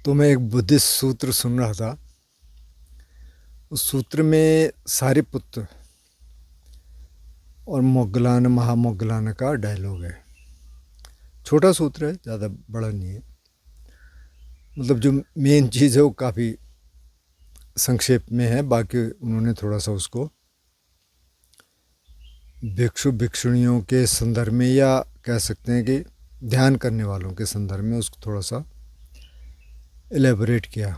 तो मैं एक बुद्धिस्ट सूत्र सुन रहा था। उस सूत्र में सारिपुत्र और मोग्गलान महामोग्गलान का डायलॉग है। छोटा सूत्र है, ज़्यादा बड़ा नहीं है। मतलब जो मेन चीज़ है वो काफ़ी संक्षेप में है, बाकी उन्होंने थोड़ा सा उसको भिक्षु भिक्षुणियों के संदर्भ में, या कह सकते हैं कि ध्यान करने वालों के संदर्भ में उसको थोड़ा सा एलेबोरेट किया।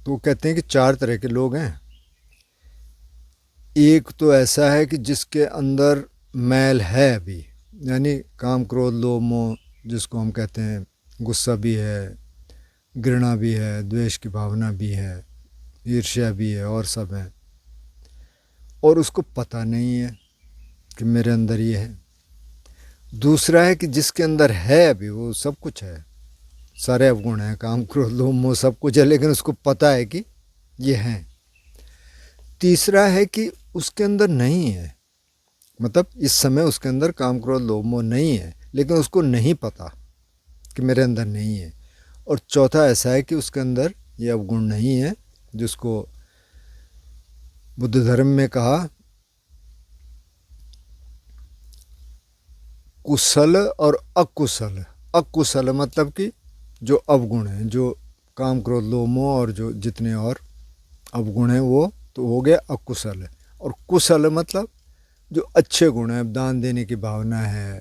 तो वो कहते हैं कि 4 तरह के लोग हैं। एक तो ऐसा है कि जिसके अंदर मैल है अभी, यानी काम क्रोध लोभ मोह, जिसको हम कहते हैं गुस्सा भी है, घृणा भी है, द्वेष की भावना भी है, ईर्ष्या भी है और सब है, और उसको पता नहीं है कि मेरे अंदर ये है। दूसरा है कि जिसके अंदर है अभी, वो सब कुछ है, सारे अवगुण हैं, काम क्रोध लोभ मोह सब कुछ है, लेकिन उसको पता है कि ये हैं। तीसरा है कि उसके अंदर नहीं है, मतलब इस समय उसके अंदर काम क्रोध लोभ मोह नहीं है, लेकिन उसको नहीं पता कि मेरे अंदर नहीं है। और चौथा ऐसा है कि उसके अंदर ये अवगुण नहीं है, जिसको बुद्ध धर्म में कहा कुशल और अकुशल। अकुशल मतलब कि जो अवगुण हैं, जो काम क्रोध लोभ मोह और जो जितने और अवगुण हैं, वो तो हो गया अकुशल। और कुशल मतलब जो अच्छे गुण हैं, दान देने की भावना है,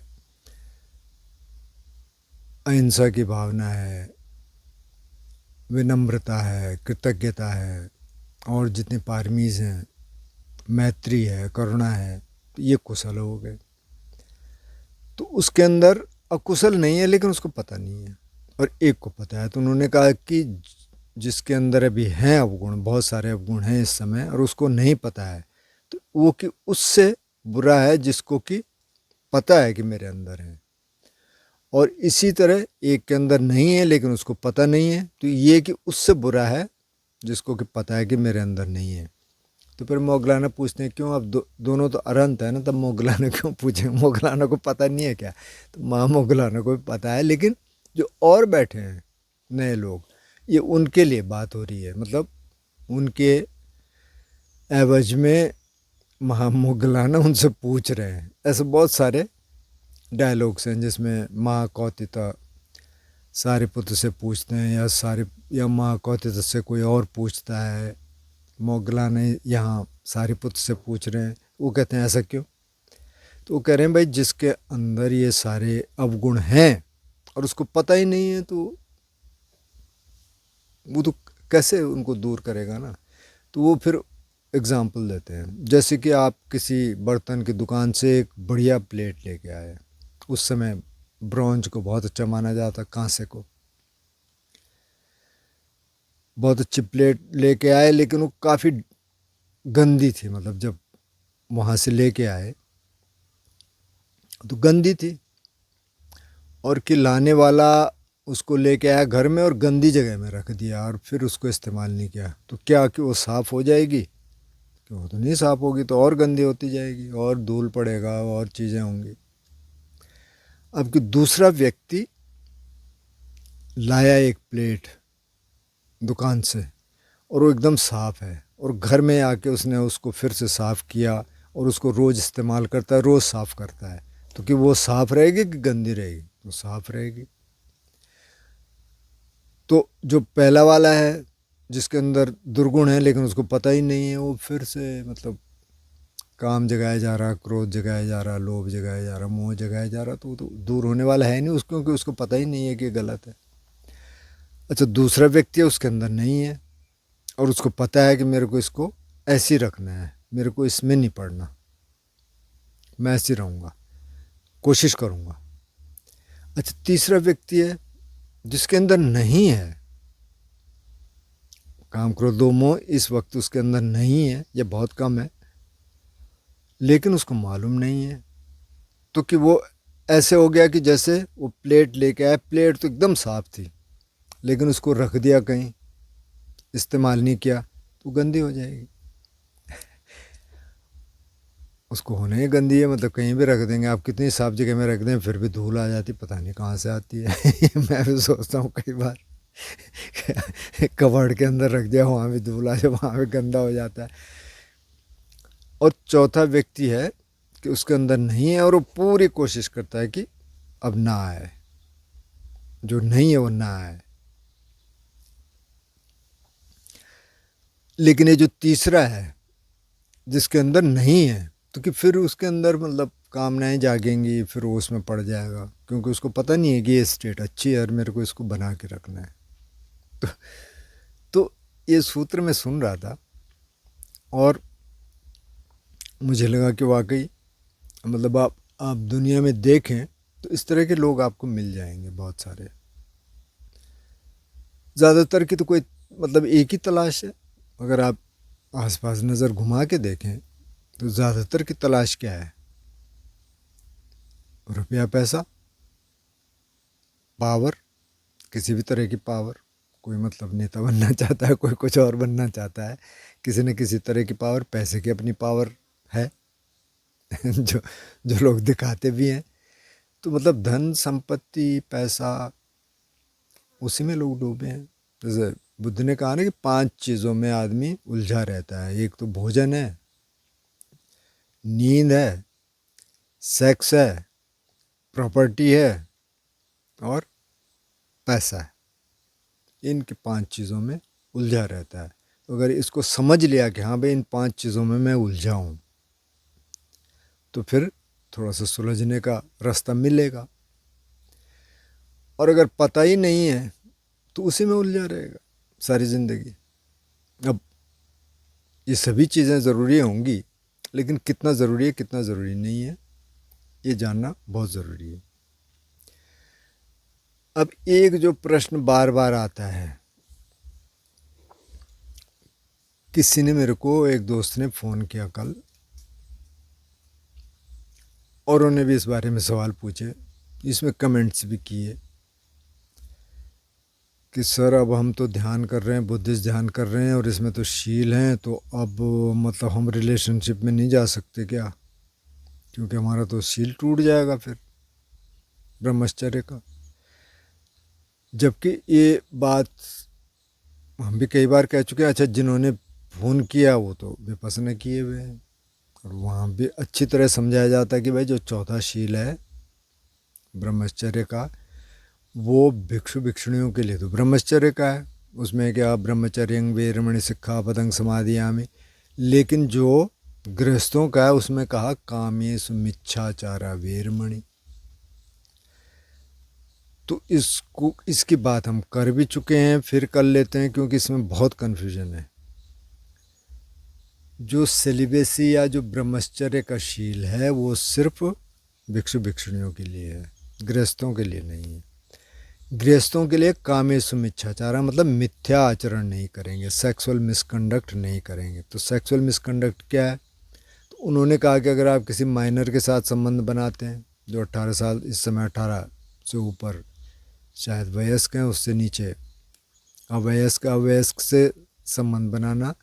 अहिंसा की भावना है, विनम्रता है, कृतज्ञता है, और जितने पारमीज हैं, मैत्री है, करुणा है, तो ये कुशल हो गए। तो उसके अंदर अकुशल नहीं है, लेकिन उसको पता नहीं है, और एक को पता है। तो उन्होंने कहा कि जिसके अंदर अभी हैं अवगुण, बहुत सारे अवगुण हैं इस समय, और उसको नहीं पता है, तो वो कि उससे बुरा है जिसको कि पता है कि मेरे अंदर है। और इसी तरह एक के अंदर नहीं है लेकिन उसको पता नहीं है, तो ये कि उससे बुरा है जिसको कि पता है कि मेरे अंदर नहीं है। तो फिर मोग्गलाना पूछते हैं क्यों, अब दोनों तो अरंत है ना, तब मोग्गलाना क्यों पूछे? मोग्गलाना को पता नहीं है क्या? तो माँ मोग्गलाना को भी पता है, लेकिन जो और बैठे हैं नए लोग, ये उनके लिए बात हो रही है। मतलब उनके एवज में महामोग्गलाना उनसे पूछ रहे हैं। ऐसे बहुत सारे डायलॉग्स हैं जिसमें माँ कौतिता सारिपुत्र से पूछते हैं, या माँ कौतिता से कोई और पूछता है, मोग्गलाना यहाँ सारिपुत्र से पूछ रहे हैं। वो कहते हैं ऐसा क्यों? तो वो कह रहे हैं भाई, जिसके अंदर ये सारे अवगुण हैं और उसको पता ही नहीं है, तो वो तो कैसे उनको दूर करेगा ना। तो वो फिर एग्ज़ाम्पल देते हैं, जैसे कि आप किसी बर्तन की दुकान से एक बढ़िया प्लेट लेके आए। उस समय ब्रॉन्ज को बहुत अच्छा माना जाता, कांसे को बहुत अच्छी प्लेट लेके आए, लेकिन वो काफ़ी गंदी थी। मतलब जब वहाँ से लेके आए तो गंदी थी, और कि लाने वाला उसको लेके आया घर में और गंदी जगह में रख दिया, और फिर उसको इस्तेमाल नहीं किया। तो क्या कि वो साफ़ हो जाएगी? कि वो तो नहीं साफ़ होगी, तो और गंदी होती जाएगी, और धूल पड़ेगा, और चीज़ें होंगी। अब कि दूसरा व्यक्ति लाया एक प्लेट दुकान से, और वो एकदम साफ़ है, और घर में आके उसने उसको फिर से साफ़ किया, और उसको रोज़ इस्तेमाल करता है, रोज़ साफ़ करता है। तो कि वो साफ़ रहेगी कि गंदी रहेगी? तो साफ़ रहेगी। तो जो पहला वाला है जिसके अंदर दुर्गुण है लेकिन उसको पता ही नहीं है, वो फिर से मतलब काम जगाया जा रहा, क्रोध जगाया जा रहा, लोभ जगाया जा रहा, मोह जगाया जा रहा, तो वो तो दूर होने वाला है नहीं उसको, क्योंकि उसको पता ही नहीं है कि गलत है। अच्छा, दूसरा व्यक्ति है, उसके अंदर नहीं है, और उसको पता है कि मेरे को इसको ऐसे ही रखना है, मेरे को इसमें नहीं पड़ना, मैं ऐसे रहूँगा, कोशिश करूँगा। अच्छा, तीसरा व्यक्ति है जिसके अंदर नहीं है काम क्रोध लोभ मोह, इस वक्त उसके अंदर नहीं है या बहुत कम है, लेकिन उसको मालूम नहीं है। तो कि वो ऐसे हो गया कि जैसे वो प्लेट लेके आया, प्लेट तो एकदम साफ़ थी, लेकिन उसको रख दिया कहीं, इस्तेमाल नहीं किया, तो गंदी हो जाएगी। उसको होने ही गंदी है, मतलब कहीं भी रख देंगे आप, कितनी साफ़ जगह में रख दें, फिर भी धूल आ जाती, पता नहीं कहाँ से आती है। मैं भी सोचता हूँ कई बार। कबाड़ के अंदर रख दिया, वहाँ भी धूल आ जाए, वहाँ भी गंदा हो जाता है। और चौथा व्यक्ति है कि उसके अंदर नहीं है और वो पूरी कोशिश करता है कि अब ना आए, जो नहीं है वो ना आए। लेकिन ये जो तीसरा है जिसके अंदर नहीं है, तो कि फिर उसके अंदर मतलब कामनाएं जागेंगी, फिर वो उसमें पड़ जाएगा, क्योंकि उसको पता नहीं है कि ये स्टेट अच्छी है और मेरे को इसको बना के रखना है। तो ये सूत्र मैं सुन रहा था और मुझे लगा कि वाकई मतलब आप दुनिया में देखें तो इस तरह के लोग आपको मिल जाएंगे बहुत सारे। ज़्यादातर की तो कोई मतलब एक ही तलाश है। अगर आप आसपास नज़र घुमा के देखें तो ज़्यादातर की तलाश क्या है? रुपया, पैसा, पावर, किसी भी तरह की पावर। कोई मतलब नेता बनना चाहता है, कोई कुछ और बनना चाहता है, किसी न किसी तरह की पावर, पैसे की अपनी पावर है जो जो लोग दिखाते भी हैं। तो मतलब धन संपत्ति पैसा, उसी में लोग डूबे हैं। जैसे बुद्ध ने कहा ना कि 5 चीज़ों में आदमी उलझा रहता है। एक तो भोजन है, नींद है, सेक्स है, प्रॉपर्टी है और पैसा है। इनके 5 चीज़ों में उलझा रहता है। तो अगर इसको समझ लिया कि हाँ भाई इन 5 चीज़ों में मैं उलझा हूँ, तो फिर थोड़ा सा सुलझने का रास्ता मिलेगा। और अगर पता ही नहीं है तो उसी में उलझा रहेगा सारी ज़िंदगी। अब ये सभी चीज़ें ज़रूरी होंगी, लेकिन कितना ज़रूरी है कितना ज़रूरी नहीं है ये जानना बहुत ज़रूरी है। अब एक जो प्रश्न बार बार आता है, किसी ने मेरे को, एक दोस्त ने फ़ोन किया कल और उन्होंने भी इस बारे में सवाल पूछे, इसमें कमेंट्स भी किए कि सर अब हम तो ध्यान कर रहे हैं, बुद्धिस्ट ध्यान कर रहे हैं और इसमें तो शील हैं, तो अब मतलब हम रिलेशनशिप में नहीं जा सकते क्या? क्योंकि हमारा तो शील टूट जाएगा फिर ब्रह्मचर्य का। जबकि ये बात हम भी कई बार कह चुके हैं। अच्छा, जिन्होंने फ़ोन किया वो तो विपස්සना किए हुए हैं और वहाँ भी अच्छी तरह समझाया जाता है कि भाई जो चौथा शील है ब्रह्मचर्य का, वो भिक्षु भिक्षुणियों के लिए तो ब्रह्मचर्य का है, उसमें क्या ब्रह्मचर्यं वेरमणि सिक्खापदं समादियामि। लेकिन जो गृहस्थों का है उसमें कहा कामेषु मिच्छाचारा वेरमणि। तो इसको, इसकी बात हम कर भी चुके हैं, फिर कर लेते हैं क्योंकि इसमें बहुत कन्फ्यूजन है। जो सेलिबेसी या जो ब्रह्मचर्य का शील है वो सिर्फ भिक्षु भिक्षुणियों के लिए है, गृहस्थों के लिए नहीं है। गृहस्थों के लिए कामेषु मिच्छाचारा मतलब मिथ्या आचरण नहीं करेंगे, सेक्सुअल मिसकंडक्ट नहीं करेंगे। तो सेक्सुअल मिसकंडक्ट क्या है? तो उन्होंने कहा कि अगर आप किसी माइनर के साथ संबंध बनाते हैं जो 18 साल, इस समय 18 से ऊपर शायद वयस्क हैं, उससे नीचे अवयस्क से संबंध बनाना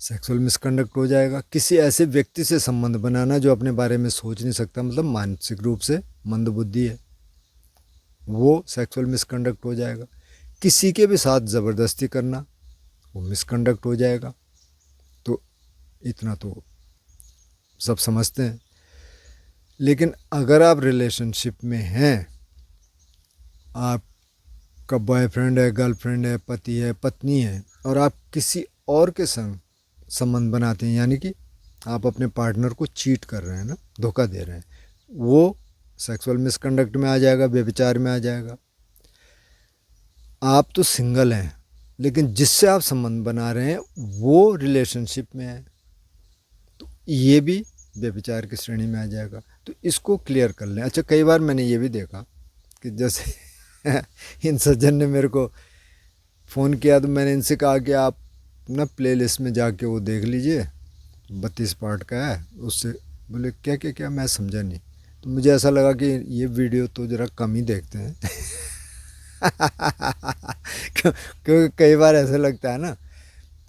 सेक्सुअल मिसकंडक्ट हो जाएगा। किसी ऐसे व्यक्ति से संबंध बनाना जो अपने बारे में सोच नहीं सकता, मतलब मानसिक रूप से मंदबुद्धि है, वो सेक्सुअल मिसकंडक्ट हो जाएगा। किसी के भी साथ ज़बरदस्ती करना वो मिसकंडक्ट हो जाएगा। तो इतना तो सब समझते हैं। लेकिन अगर आप रिलेशनशिप में हैं, आपका बॉयफ्रेंड है, गर्लफ्रेंड है, पति है, पत्नी है, और आप किसी और के संग संबंध बनाते हैं, यानी कि आप अपने पार्टनर को चीट कर रहे हैं ना, धोखा दे रहे हैं, वो सेक्सुअल मिसकंडक्ट में आ जाएगा, व्यभिचार में आ जाएगा। आप तो सिंगल हैं लेकिन जिससे आप संबंध बना रहे हैं वो रिलेशनशिप में है, तो ये भी व्यभिचार की श्रेणी में आ जाएगा। तो इसको क्लियर कर लें। अच्छा, कई बार मैंने ये भी देखा कि जैसे इन सज्जन ने मेरे को फ़ोन किया तो मैंने इनसे कहा कि आप ना प्लेलिस्ट में जाके वो देख लीजिए, 32 पार्ट का है। उससे बोले क्या क्या क्या, मैं समझा नहीं। तो मुझे ऐसा लगा कि ये वीडियो तो ज़रा कम ही देखते हैं क्योंकि कई बार ऐसा लगता है ना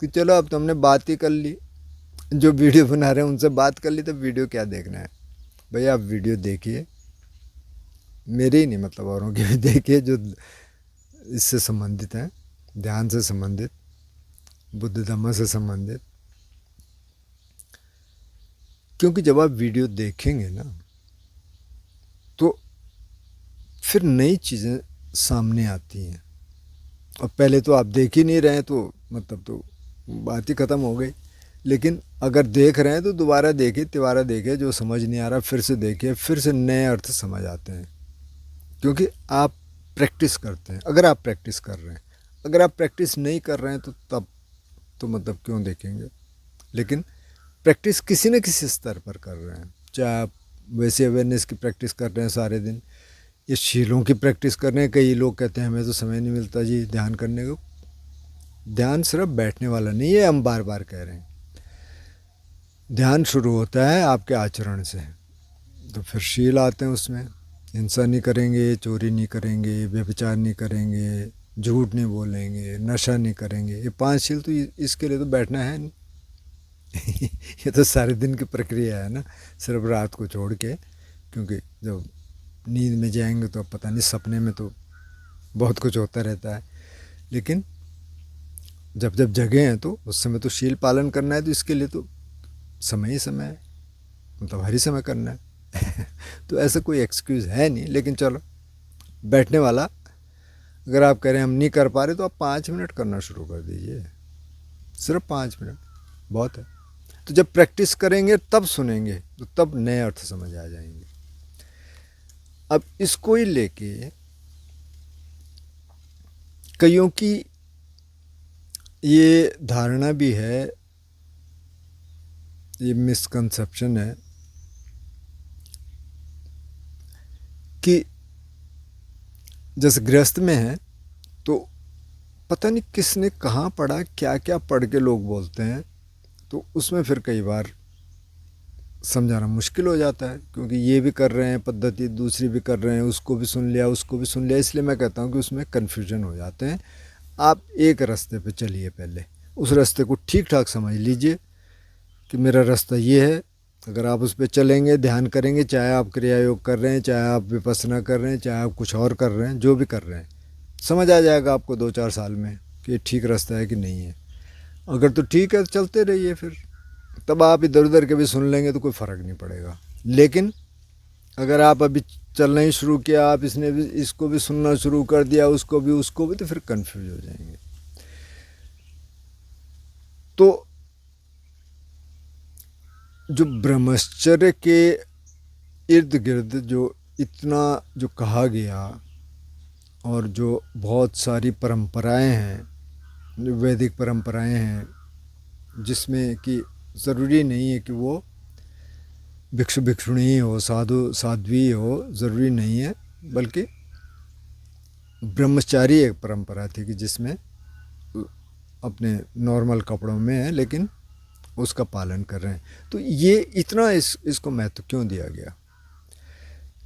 कि चलो अब तो हमने बात ही कर ली, जो वीडियो बना रहे हैं उनसे बात कर ली, तो वीडियो क्या देखना है। भैया आप वीडियो देखिए, मेरे ही नहीं मतलब औरों के भी देखिए, जो इससे संबंधित हैं, ध्यान से संबंधित, बुद्ध धम्म से संबंधित। क्योंकि जब आप वीडियो देखेंगे ना तो फिर नई चीज़ें सामने आती हैं। और पहले तो आप देख ही नहीं रहे हैं तो मतलब तो बात ही ख़त्म हो गई। लेकिन अगर देख रहे हैं तो दोबारा देखिए, तिबारा देखिए, जो समझ नहीं आ रहा फिर से देखिए, फिर से नए अर्थ समझ आते हैं। क्योंकि आप प्रैक्टिस करते हैं। अगर आप प्रैक्टिस कर रहे हैं, अगर आप प्रैक्टिस नहीं कर रहे हैं तो तब तो मतलब क्यों देखेंगे। लेकिन प्रैक्टिस किसी न किसी स्तर पर कर रहे हैं, चाहे आप वैसे अवेयरनेस की प्रैक्टिस कर रहे हैं सारे दिन, ये शीलों की प्रैक्टिस कर रहे हैं। कई लोग कहते हैं हमें तो समय नहीं मिलता जी ध्यान करने को। ध्यान सिर्फ बैठने वाला नहीं है, हम बार बार कह रहे हैं। ध्यान शुरू होता है आपके आचरण से, तो फिर शील आते हैं उसमें। हिंसा नहीं करेंगे, चोरी नहीं करेंगे, व्यभिचार नहीं करेंगे, झूठ नहीं बोलेंगे, नशा नहीं करेंगे। ये 5 शील तो इसके लिए तो बैठना है नहीं। ये तो सारे दिन की प्रक्रिया है ना, सिर्फ रात को छोड़ के। क्योंकि जब नींद में जाएंगे तो पता नहीं, सपने में तो बहुत कुछ होता रहता है। लेकिन जब जब जगे हैं तो उस समय तो शील पालन करना है, तो इसके लिए तो समय ही समय है, मतलब हर ही समय करना है। तो ऐसा कोई एक्सक्यूज़ है नहीं। लेकिन चलो, बैठने वाला अगर आप कह रहे हैं हम नहीं कर पा रहे तो आप 5 मिनट करना शुरू कर दीजिए, सिर्फ 5 मिनट बहुत है। तो जब प्रैक्टिस करेंगे तब सुनेंगे तो तब नए अर्थ समझ आ जाएंगे। अब इसको ही लेके कईयों की ये धारणा भी है, ये मिसकंसेप्शन है कि जैसे गृहस्थ में है तो पता नहीं किसने कहाँ पढ़ा, क्या क्या पढ़ के लोग बोलते हैं, तो उसमें फिर कई बार समझाना मुश्किल हो जाता है। क्योंकि ये भी कर रहे हैं पद्धति, दूसरी भी कर रहे हैं, उसको भी सुन लिया, उसको भी सुन लिया। इसलिए मैं कहता हूँ कि उसमें कन्फ्यूजन हो जाते हैं। आप एक रास्ते पे चलिए, पहले उस रास्ते को ठीक ठाक समझ लीजिए कि मेरा रास्ता ये है। अगर आप उस पर चलेंगे, ध्यान करेंगे, चाहे आप क्रिया योग कर रहे हैं, चाहे आप विपස්සना कर रहे हैं, चाहे आप कुछ और कर रहे हैं, जो भी कर रहे हैं, समझ आ जाएगा आपको 2-4 साल में कि ठीक रास्ता है कि नहीं है। अगर तो ठीक है तो चलते रहिए, फिर तब आप इधर उधर के भी सुन लेंगे तो कोई फ़र्क नहीं पड़ेगा। लेकिन अगर आप अभी चलना ही शुरू किया, आप इसने भी इसको भी सुनना शुरू कर दिया, उसको भी, तो फिर कंफ्यूज हो जाएंगे। तो जो ब्रह्मचर्य के इर्द गिर्द जो इतना जो कहा गया और जो बहुत सारी परंपराएं हैं, जो वैदिक परंपराएं हैं, जिसमें कि ज़रूरी नहीं है कि वो भिक्षु भिक्षुणी हो, साधु साध्वी हो, ज़रूरी नहीं है। बल्कि ब्रह्मचारी एक परंपरा थी कि जिसमें अपने नॉर्मल कपड़ों में है लेकिन उसका पालन कर रहे हैं। तो ये इतना इसको महत्व क्यों दिया गया?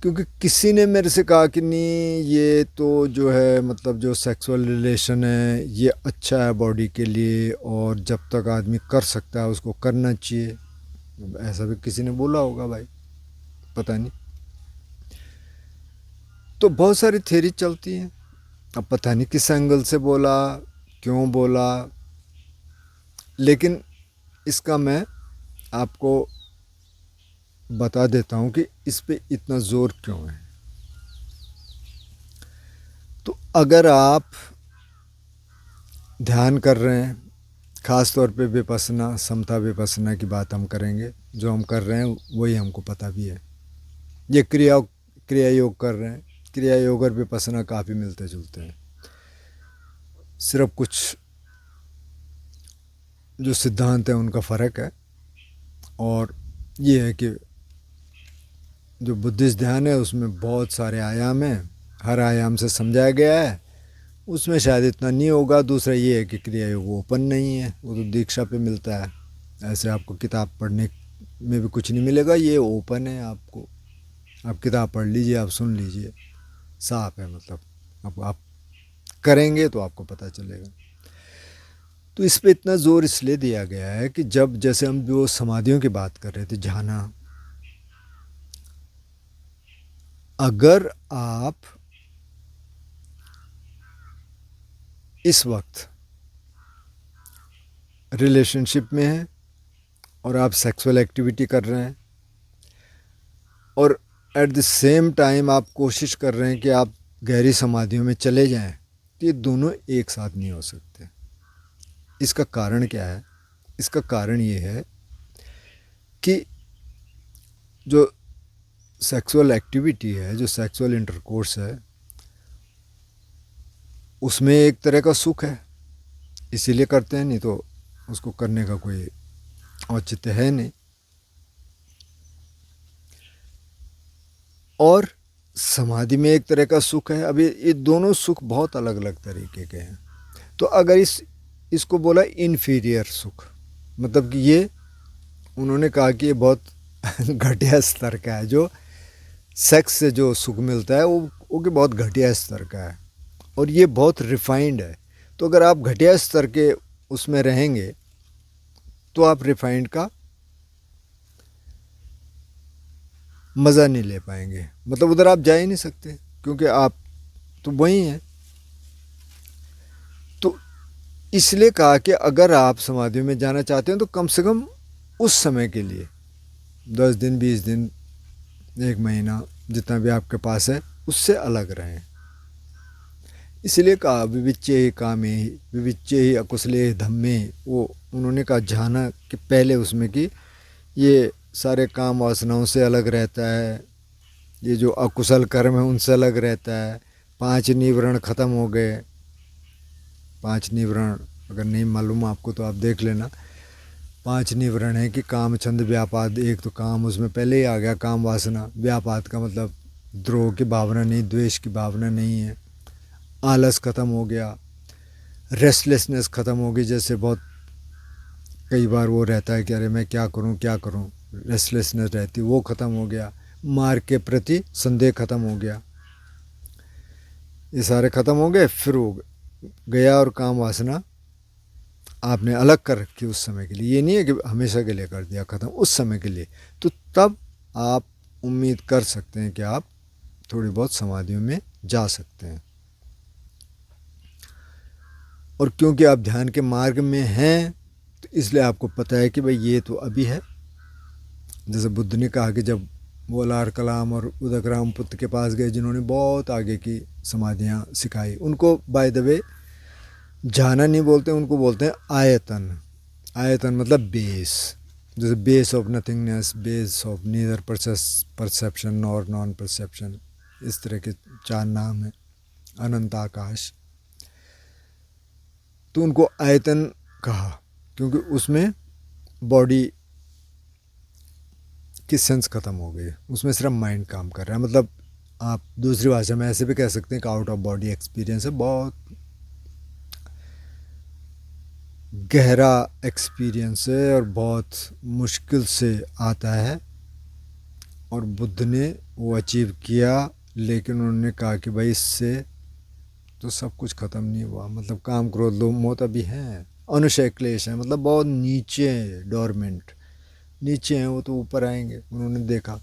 क्योंकि किसी ने मेरे से कहा कि नहीं, ये तो जो है मतलब जो सेक्सुअल रिलेशन है ये अच्छा है बॉडी के लिए, और जब तक आदमी कर सकता है उसको करना चाहिए। ऐसा भी किसी ने बोला होगा भाई, पता नहीं। तो बहुत सारी थ्योरी चलती हैं, अब पता नहीं किस एंगल से बोला, क्यों बोला। लेकिन इसका मैं आपको बता देता हूँ कि इस पे इतना ज़ोर क्यों है। तो अगर आप ध्यान कर रहे हैं, ख़ास तौर पे विपස්සना, समता विपස්සना की बात हम करेंगे, जो हम कर रहे हैं वही हमको पता भी है। ये क्रिया योग कर रहे हैं, क्रिया योग और विपස්සना काफ़ी मिलते जुलते हैं। सिर्फ कुछ जो सिद्धांत है उनका फ़र्क है। और ये है कि जो बुद्धिस्ट ध्यान है उसमें बहुत सारे आयाम हैं, हर आयाम से समझाया गया है, उसमें शायद इतना नहीं होगा। दूसरा ये है कि क्रिया योग ओपन नहीं है, वो तो दीक्षा पे मिलता है। ऐसे आपको किताब पढ़ने में भी कुछ नहीं मिलेगा, ये ओपन है। आपको आप किताब पढ़ लीजिए, आप सुन लीजिए, साफ है। मतलब अब आप करेंगे तो आपको पता चलेगा। तो इस पे इतना ज़ोर इसलिए दिया गया है कि जब जैसे हम जो समाधियों की बात कर रहे थे, ध्याना, अगर आप इस वक्त रिलेशनशिप में हैं और आप सेक्सुअल एक्टिविटी कर रहे हैं और एट द सेम टाइम आप कोशिश कर रहे हैं कि आप गहरी समाधियों में चले जाएं, तो ये दोनों एक साथ नहीं हो सकते। इसका कारण क्या है? इसका कारण ये है कि जो सेक्सुअल एक्टिविटी है, जो सेक्सुअल इंटरकोर्स है, उसमें एक तरह का सुख है, इसीलिए करते हैं, नहीं तो उसको करने का कोई औचित्य है नहीं। और समाधि में एक तरह का सुख है। अभी ये दोनों सुख बहुत अलग अलग तरीके के हैं। तो अगर इसको बोला इन्फीरियर सुख, मतलब कि ये उन्होंने कहा कि ये बहुत घटिया स्तर का है। जो सेक्स से जो सुख मिलता है वो कि बहुत घटिया स्तर का है और ये बहुत रिफाइंड है। तो अगर आप घटिया स्तर के उसमें रहेंगे तो आप रिफाइंड का मज़ा नहीं ले पाएंगे, मतलब उधर आप जा ही नहीं सकते क्योंकि आप तो वही हैं। तो इसलिए कहा कि अगर आप समाधि में जाना चाहते हैं तो कम से कम उस समय के लिए 10 दिन 20 दिन 1 महीना जितना भी आपके पास है उससे अलग रहें। इसलिए कहा विविच्य ही कामे ही विविच्य ही अकुशले धम्मे। वो उन्होंने कहा जाना कि पहले उसमें कि ये सारे काम वासनाओं से अलग रहता है, ये जो अकुशल कर्म है उनसे अलग रहता है। 5 निवरण ख़त्म हो गए। 5 निवरण अगर नहीं मालूम आपको तो आप देख लेना। 5 निवरण है कि काम छंद व्यापाद। एक तो काम उसमें पहले ही आ गया, काम वासना। व्यापाद का मतलब द्रोह की भावना नहीं, द्वेष की भावना नहीं है। आलस ख़त्म हो गया, रेस्टलेसनेस ख़त्म हो गई। जैसे बहुत कई बार वो रहता है कि अरे मैं क्या करूं, रेस्टलेसनेस रहती, वो ख़त्म हो गया। मार्ग के प्रति संदेह ख़त्म हो गया। ये सारे ख़त्म हो गए, फिर वो गया और काम वासना आपने अलग कर रखी उस समय के लिए। ये नहीं है कि हमेशा के लिए कर दिया ख़त्म, उस समय के लिए। तो तब आप उम्मीद कर सकते हैं कि आप थोड़ी बहुत समाधियों में जा सकते हैं। और क्योंकि आप ध्यान के मार्ग में हैं तो इसलिए आपको पता है कि भाई ये तो अभी है। जैसे बुद्ध ने कहा कि जब वो लार कलाम और उदकराम पुत्र के पास गए जिन्होंने बहुत आगे की समाधियाँ सिखाई, उनको बाय द वे जाना नहीं बोलते, उनको बोलते हैं आयतन। आयतन मतलब बेस, जैसे base of nothingness, base of neither perception और नॉन परसेप्शन, इस तरह के 4 नाम हैं। अनंत आकाश, तो उनको आयतन कहा क्योंकि उसमें बॉडी की सेंस ख़त्म हो गई, उसमें सिर्फ माइंड काम कर रहा है। मतलब आप दूसरी भाषा में ऐसे भी कह सकते हैं कि आउट ऑफ बॉडी एक्सपीरियंस है, बहुत गहरा एक्सपीरियंस है और बहुत मुश्किल से आता है। और बुद्ध ने वो अचीव किया, लेकिन उन्होंने कहा कि भाई इससे तो सब कुछ ख़त्म नहीं हुआ। मतलब काम क्रोध लोभ मोह अभी हैं, अनुशय क्लेश है, मतलब बहुत नीचे डोरमेंट नीचे हैं, वो तो ऊपर आएंगे। उन्होंने देखा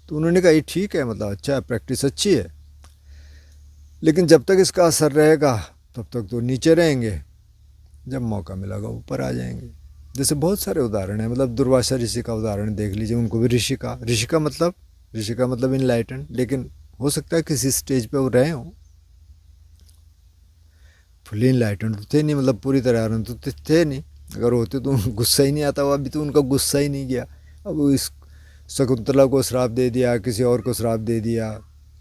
तो उन्होंने कहा ये ठीक है, मतलब अच्छा है, प्रैक्टिस अच्छी है, लेकिन जब तक इसका असर रहेगा तब तक तो नीचे रहेंगे, जब मौका मिलेगा ऊपर आ जाएंगे। जैसे बहुत सारे उदाहरण हैं, मतलब दुर्वासा ऋषि का उदाहरण देख लीजिए, उनको भी ऋषि का मतलब इनलाइटन, लेकिन हो सकता है किसी स्टेज पे वो रहे हों। फुली इनलाइटन तो थे नहीं, मतलब पूरी तरह आनंद तो थे नहीं। अगर होते तो गुस्सा ही नहीं आता, वो अभी तो उनका गुस्सा ही नहीं गया। अब वो इस शकुंतला को श्राप दे दिया, किसी और को श्राप दे दिया,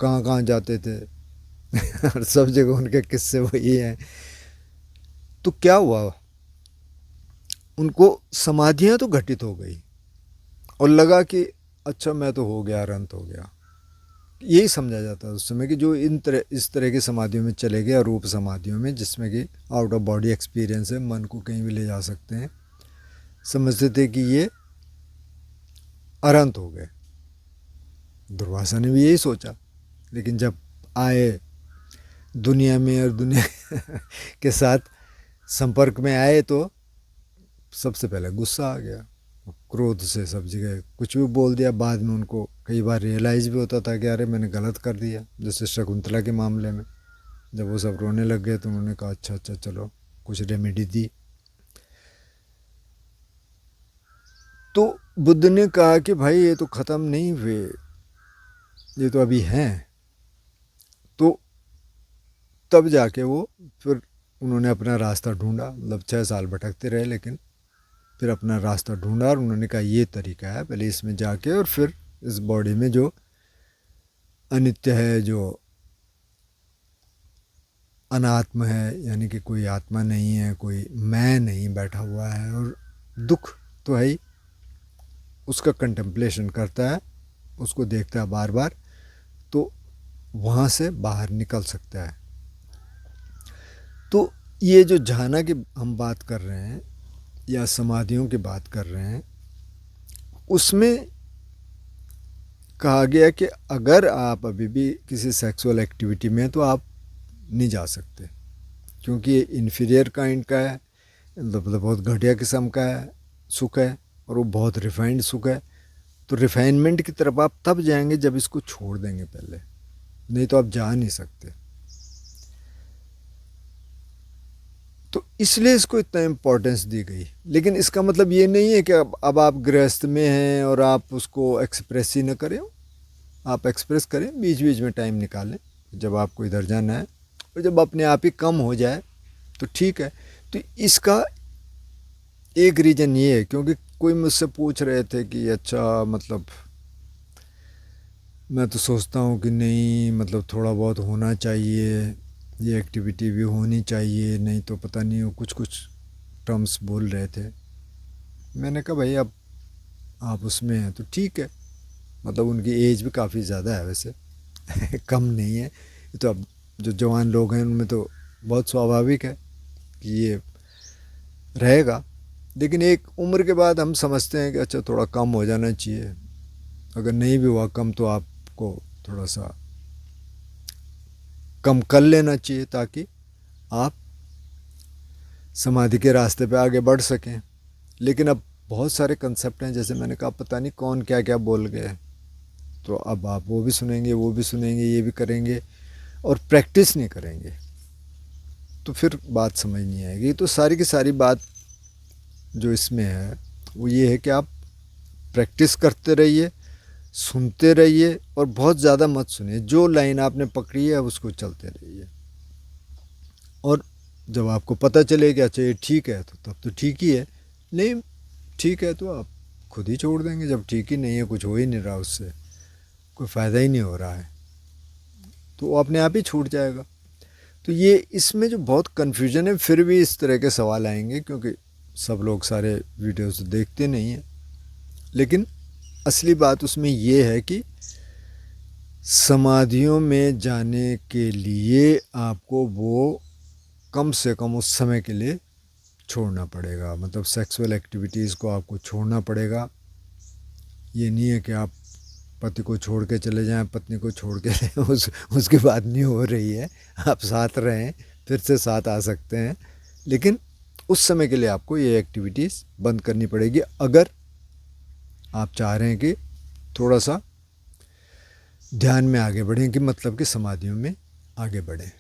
कहाँ कहाँ जाते थे और सब जगह उनके किस्से वही हैं। तो क्या हुआ, उनको समाधियाँ तो घटित हो गई और लगा कि अच्छा मैं तो हो गया, अनंत हो गया। यही समझा जाता है उस समय कि जो इस तरह की समाधियों में चले गए, रूप समाधियों में, जिसमें कि आउट ऑफ बॉडी एक्सपीरियंस है, मन को कहीं भी ले जा सकते हैं, समझते थे कि ये अनंत हो गए। दुर्वासा ने भी यही सोचा, लेकिन जब आए दुनिया में और दुनिया के साथ संपर्क में आए तो सबसे पहले गुस्सा आ गया, क्रोध से सब जगह कुछ भी बोल दिया। बाद में उनको कई बार रियलाइज़ भी होता था कि अरे मैंने गलत कर दिया, जैसे शकुंतला के मामले में। जब वो सब रोने लग गए तो उन्होंने कहा अच्छा अच्छा चलो, कुछ रेमेडी दी। तो बुद्ध ने कहा कि भाई ये तो ख़त्म नहीं हुए, ये तो अभी हैं। तो तब जाके वो फिर उन्होंने अपना रास्ता ढूंढा, मतलब 6 साल भटकते रहे, लेकिन फिर अपना रास्ता ढूंढा और उन्होंने कहा ये तरीका है, पहले इसमें जाके और फिर इस बॉडी में जो अनित्य है, जो अनात्म है, यानी कि कोई आत्मा नहीं है, कोई मैं नहीं बैठा हुआ है, और दुख तो है ही, उसका कंटेम्पलेशन करता है, उसको देखता है बार बार, तो वहाँ से बाहर निकल सकता है। तो ये जो झाना की हम बात कर रहे हैं या समाधियों की बात कर रहे हैं, उसमें कहा गया कि अगर आप अभी भी किसी सेक्सुअल एक्टिविटी में, तो आप नहीं जा सकते, क्योंकि ये इन्फीरियर काइंड का है, मतलब बहुत घटिया किस्म का है सुख है, और वो बहुत रिफाइंड सुख है। तो रिफाइनमेंट की तरफ आप तब जाएंगे जब इसको छोड़ देंगे पहले, नहीं तो आप जा नहीं सकते। तो इसलिए इसको इतना इम्पोर्टेंस दी गई। लेकिन इसका मतलब ये नहीं है कि अब आप गृहस्थ में हैं और आप उसको एक्सप्रेस ही ना करें। आप एक्सप्रेस करें, बीच बीच में टाइम निकालें जब आपको इधर जाना है, और जब अपने आप ही कम हो जाए तो ठीक है। तो इसका एक रीज़न ये है, क्योंकि कोई मुझसे पूछ रहे थे कि अच्छा मतलब मैं तो सोचता हूँ कि नहीं, मतलब थोड़ा बहुत होना चाहिए, ये एक्टिविटी भी होनी चाहिए, नहीं तो पता नहीं, वो कुछ कुछ टर्म्स बोल रहे थे। मैंने कहा भाई अब आप उसमें हैं तो ठीक है, मतलब उनकी एज भी काफ़ी ज़्यादा है वैसे कम नहीं है। ये तो अब जो जवान लोग हैं उनमें तो बहुत स्वाभाविक है कि ये रहेगा, लेकिन एक उम्र के बाद हम समझते हैं कि अच्छा थोड़ा कम हो जाना चाहिए। अगर नहीं भी हुआ कम तो आपको थोड़ा सा कम कर लेना चाहिए, ताकि आप समाधि के रास्ते पे आगे बढ़ सकें। लेकिन अब बहुत सारे कंसेप्ट हैं, जैसे मैंने कहा पता नहीं कौन क्या क्या बोल गए, तो अब आप वो भी सुनेंगे, वो भी सुनेंगे, ये भी करेंगे, और प्रैक्टिस नहीं करेंगे तो फिर बात समझ नहीं आएगी। तो सारी की सारी बात जो इसमें है वो ये है कि आप प्रैक्टिस करते रहिए, सुनते रहिए, और बहुत ज़्यादा मत सुनिए। जो लाइन आपने पकड़ी है उसको चलते रहिए, और जब आपको पता चले कि अच्छा ये ठीक है तो तब तो ठीक ही है, नहीं ठीक है तो आप खुद ही छोड़ देंगे। जब ठीक ही नहीं है, कुछ हो ही नहीं रहा, उससे कोई फ़ायदा ही नहीं हो रहा है, तो वो अपने आप ही छूट जाएगा। तो ये इसमें जो बहुत कन्फ्यूजन है, फिर भी इस तरह के सवाल आएंगे, क्योंकि सब लोग सारे वीडियोस देखते नहीं हैं। लेकिन असली बात उसमें ये है कि समाधियों में जाने के लिए आपको वो कम से कम उस समय के लिए छोड़ना पड़ेगा, मतलब सेक्सुअल एक्टिविटीज़ को आपको छोड़ना पड़ेगा। ये नहीं है कि आप पति को छोड़ के चले जाएं, पत्नी को छोड़ के उसके बाद नहीं हो रही है, आप साथ रहें, फिर से साथ आ सकते हैं, लेकिन उस समय के लिए आपको ये एक्टिविटीज़ बंद करनी पड़ेगी, अगर आप चाह रहे हैं कि थोड़ा सा ध्यान में आगे बढ़ें, कि मतलब कि समाधियों में आगे बढ़ें।